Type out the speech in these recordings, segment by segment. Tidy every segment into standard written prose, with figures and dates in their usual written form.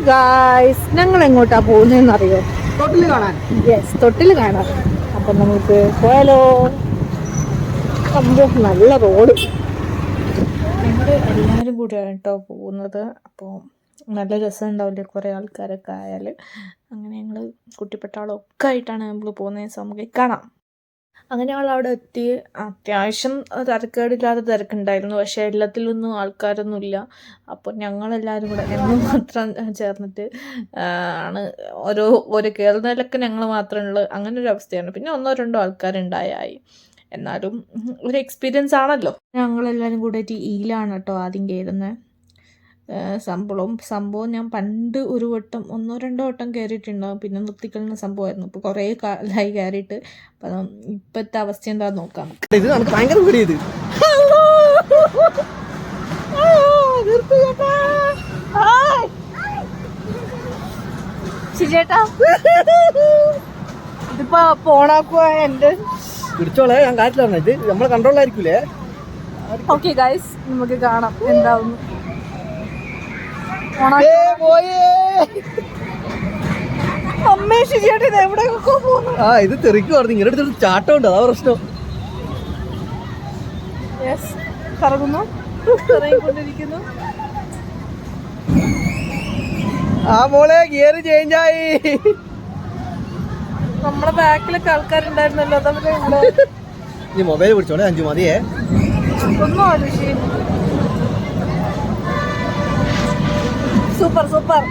Guys, ഞങ്ങൾ എങ്ങോട്ടാ പോകുന്നതെന്ന് അറിയോ? തൊട്ടില് കാണാൻ. യെസ്, തൊട്ടിൽ കാണാൻ. അപ്പം നമുക്ക് പോയാലോ? സംഭവം നല്ല റോഡ്. ഞങ്ങൾ എല്ലാവരും കൂടിയാണ് കേട്ടോ പോകുന്നത്. അപ്പോൾ നല്ല രസം ഉണ്ടാവില്ലേ കുറേ ആൾക്കാരൊക്കെ ആയാൽ. അങ്ങനെ ഞങ്ങൾ കുട്ടിപ്പട്ടാളമൊക്കെ ആയിട്ടാണ് നമ്മൾ പോകുന്നത്. നമുക്ക് കാണാം. അങ്ങനെ ഞങ്ങൾ അവിടെ എത്തി. അത്യാവശ്യം തിരക്കേടില്ലാതെ തിരക്കുണ്ടായിരുന്നു. പക്ഷേ എല്ലാത്തിലൊന്നും ആൾക്കാരൊന്നുമില്ല. അപ്പോൾ ഞങ്ങളെല്ലാവരും കൂടെ ഞങ്ങൾ മാത്രം ചേർന്നിട്ട് ആണ് ഓരോ കയറുന്നതിലൊക്കെ ഞങ്ങൾ മാത്രമുള്ള അങ്ങനെ ഒരു അവസ്ഥയാണ്. പിന്നെ 1-2 ആൾക്കാരുണ്ടായി. എന്നാലും ഒരു എക്സ്പീരിയൻസ് ആണല്ലോ. ഞങ്ങളെല്ലാവരും കൂടിയിട്ട് ഈലാണ് കേട്ടോ ആദ്യം കയറുന്നത്. സംഭവം ഞാൻ പണ്ട് ഒരു വട്ടം 1-2 വട്ടം കയറിയിട്ടുണ്ടാകും. പിന്നെ നിർത്തിക്കളുന്ന സംഭവമായിരുന്നു. ഇപ്പോൾ കുറേ കാലമായി കയറിയിട്ട്. അപ്പം ഇപ്പോഴത്തെ അവസ്ഥ എന്താണെന്ന് നോക്കാം. ഇത് നമുക്ക് ഭയങ്കര പേടി. ഇത് ചേട്ടാ ഇതിപ്പോ പോണാക്കുക എൻ്റെ പിടിച്ചോളെ, ഞാൻ കാറ്റിൽ പറഞ്ഞത്. ഇത് നമ്മളെ കൺട്രോളിലായിരിക്കൂലേ? ഓക്കെ ഗൈസ്, നമുക്ക് കാണാം എന്താവുന്നു. ഇത് തെറിക്കുവായിരുന്നു. ഇങ്ങനെ അടുത്തൊരു ചാട്ടം ഉണ്ട്, അതാ പ്രശ്നം. കറങ്ങുന്നു, കറങ്ങിക്കൊണ്ടിരിക്കുന്നു. ആ മോളെ ഗിയർ ചേഞ്ച് ആയി. നമ്മളെ ബാക്കിലൊക്കെ ആൾക്കാരുണ്ടായിരുന്നല്ലോ. അതവരെ നീ മൊബൈൽ പിടിച്ചോളെ, 5 മതിയേ. ഒന്നും ആലോചിച്ച്. Super super.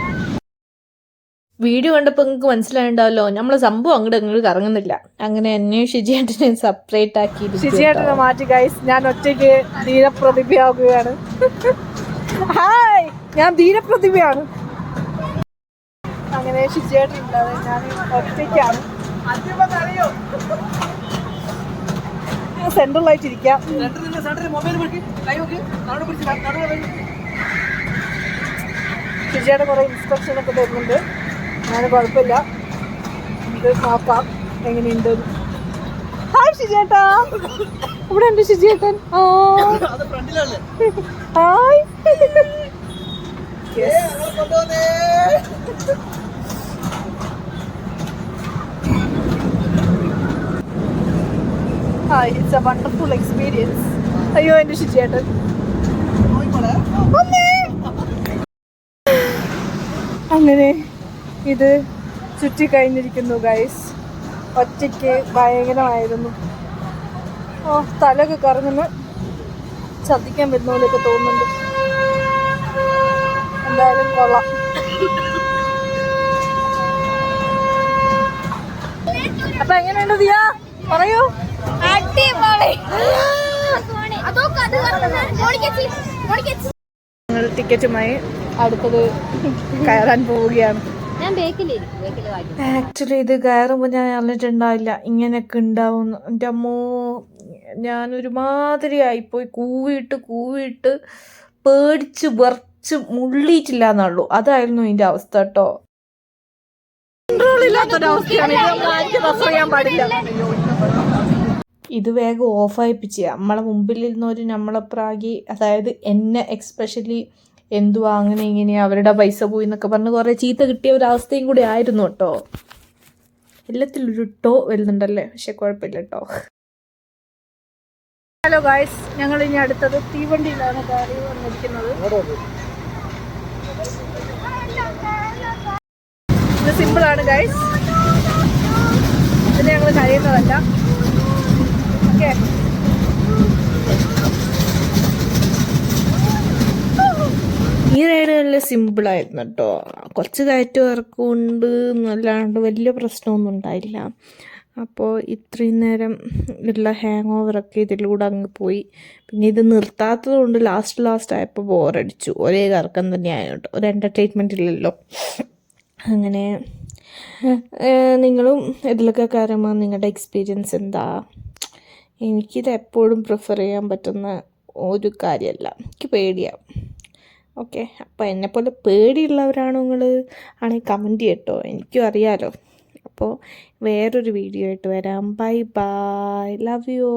വീഡിയോ കണ്ടപ്പോൾ നിങ്ങൾക്ക് മനസ്സിലായിട്ടുണ്ടാവല്ലോ നമ്മളെ സംഭവം അങ്ങോട്ട് കറങ്ങുന്നില്ല. അങ്ങനെ എന്നെ ഷിജിയേട്ടനെ സെപ്പറേറ്റ് ആക്കി. ഷിജിയേട്ടനെ മാറ്റി ഗൈസ്. ഞാൻ ഒറ്റയ്ക്ക് ധീരപ്രതിഭയാവുകയാണ്. ഹായ്, ഞാൻ ധീരപ്രതിഭയാണ്. അങ്ങനെ ഷിജിയേട്ടൻ ഉണ്ടാവും, ഞാൻ ഒറ്റയ്ക്കാണ്. സെൻട്രലായിട്ടിരിക്കാം. ഷിജിയേട്ടൻ കുറെ ഇൻസ്ട്രക്ഷനൊക്കെ തരുന്നുണ്ട്. ഞാൻ കുഴപ്പമില്ല, ഇത് നോക്കാം എങ്ങനെയുണ്ട്. ഹായ് ഷിജിയേട്ടാ, ഇവിടെ ഉണ്ട് ഷിജിയേട്ടൻ. Hi. Hi, it's a wonderful experience. അയ്യോ എൻ്റെ ഷിജിയേട്ടൻ. അങ്ങനെ ഇത് ചുറ്റി കഴിഞ്ഞിരിക്കുന്നു ഗൈസ്. ഒറ്റയ്ക്ക് ഭയങ്കരമായിരുന്നു. തലൊക്കെ കറങ്ങുന്നു, ഛർദ്ദിക്കാൻ വരുന്ന പോലെയൊക്കെ തോന്നുന്നുണ്ട്. എന്തായാലും കൊള്ളാം. അപ്പൊ എങ്ങനെയുണ്ട് ദിയ, പറയൂ. ഞങ്ങൾ ടിക്കറ്റുമായി അടുത്തത് കയറാൻ പോവുകയാണ്. ആക്ച്വലി ഇത് കയറുമ്പോൾ ഞാൻ അറിഞ്ഞിട്ടുണ്ടാവില്ല ഇങ്ങനെയൊക്കെ ഉണ്ടാവും. എൻ്റെ അമ്മോ, ഞാനൊരുമാതിരി ആയിപ്പോയി. കൂവിയിട്ട് പേടിച്ച് വിറച്ച് മുള്ളിയിട്ടില്ല എന്നുള്ളൂ. അതായിരുന്നു ഇതിൻ്റെ അവസ്ഥ കേട്ടോ. കൺട്രോളില്ലാത്തൊരവസ്ഥയാണ്. ഇത് വേഗം ഓഫായിപ്പിച്ച് നമ്മളെ മുമ്പിലിരുന്നവർ നമ്മളെ പ്രാഗി, അതായത് എന്നെ എക്സ്പെഷ്യലി എന്തുവാ അങ്ങനെ ഇങ്ങനെയാ അവരുടെ പൈസ പോയി എന്നൊക്കെ പറഞ്ഞ് കുറേ ചീത്ത കിട്ടിയ ഒരവസ്ഥയും കൂടി ആയിരുന്നു കേട്ടോ. എല്ലാത്തിലും ഒരു ടോ വരുന്നുണ്ടല്ലേ, പക്ഷെ കുഴപ്പമില്ല കേട്ടോ. ഹലോ ഗായ്സ്, ഞങ്ങൾ ഇനി അടുത്തത് തീവണ്ടിയിലാണ് കയറി വന്നിരിക്കുന്നത്. ഇത് സിമ്പിളാണ് ഗായ്സ്, ഇതിന് ഞങ്ങൾ കഴിയുന്നതല്ല. ഓക്കെ, ഈ റൈഡ് നല്ല സിമ്പിളായിരുന്നു കേട്ടോ. കുറച്ച് കയറ്റം ഇറക്കമുണ്ട് എന്നല്ലാണ്ട് വലിയ പ്രശ്നമൊന്നും ഉണ്ടായില്ല. അപ്പോൾ ഇത്രയും നേരം ഉള്ള ഹാങ് ഓവറൊക്കെ ഇതിലൂടെ അങ്ങ് പോയി. പിന്നെ ഇത് നിർത്താത്തത് കൊണ്ട് ലാസ്റ്റ് ആയപ്പോൾ ബോറടിച്ചു. ഒരേ കറക്കം തന്നെയായിരുന്നു കേട്ടോ, ഒരു എൻ്റർടൈൻമെൻ്റ് ഇല്ലല്ലോ. അങ്ങനെ നിങ്ങളും ഇതിലൊക്കെ കയറുമ്പോൾ നിങ്ങളുടെ എക്സ്പീരിയൻസ് എന്താ? എനിക്കിത് എപ്പോഴും പ്രിഫർ ചെയ്യാൻ പറ്റുന്ന ഒരു കാര്യമല്ല, എനിക്ക് പേടിയാണ്. ഓക്കെ, അപ്പോൾ എന്നെപ്പോലെ പേടിയുള്ളവരാണോ നിങ്ങൾ ആണെങ്കിൽ കമൻറ്റ് ചെയ്യട്ടോ, എനിക്കും അറിയാമല്ലോ. അപ്പോൾ വേറൊരു വീഡിയോ ആയിട്ട് വരാം. Bye bye, love you.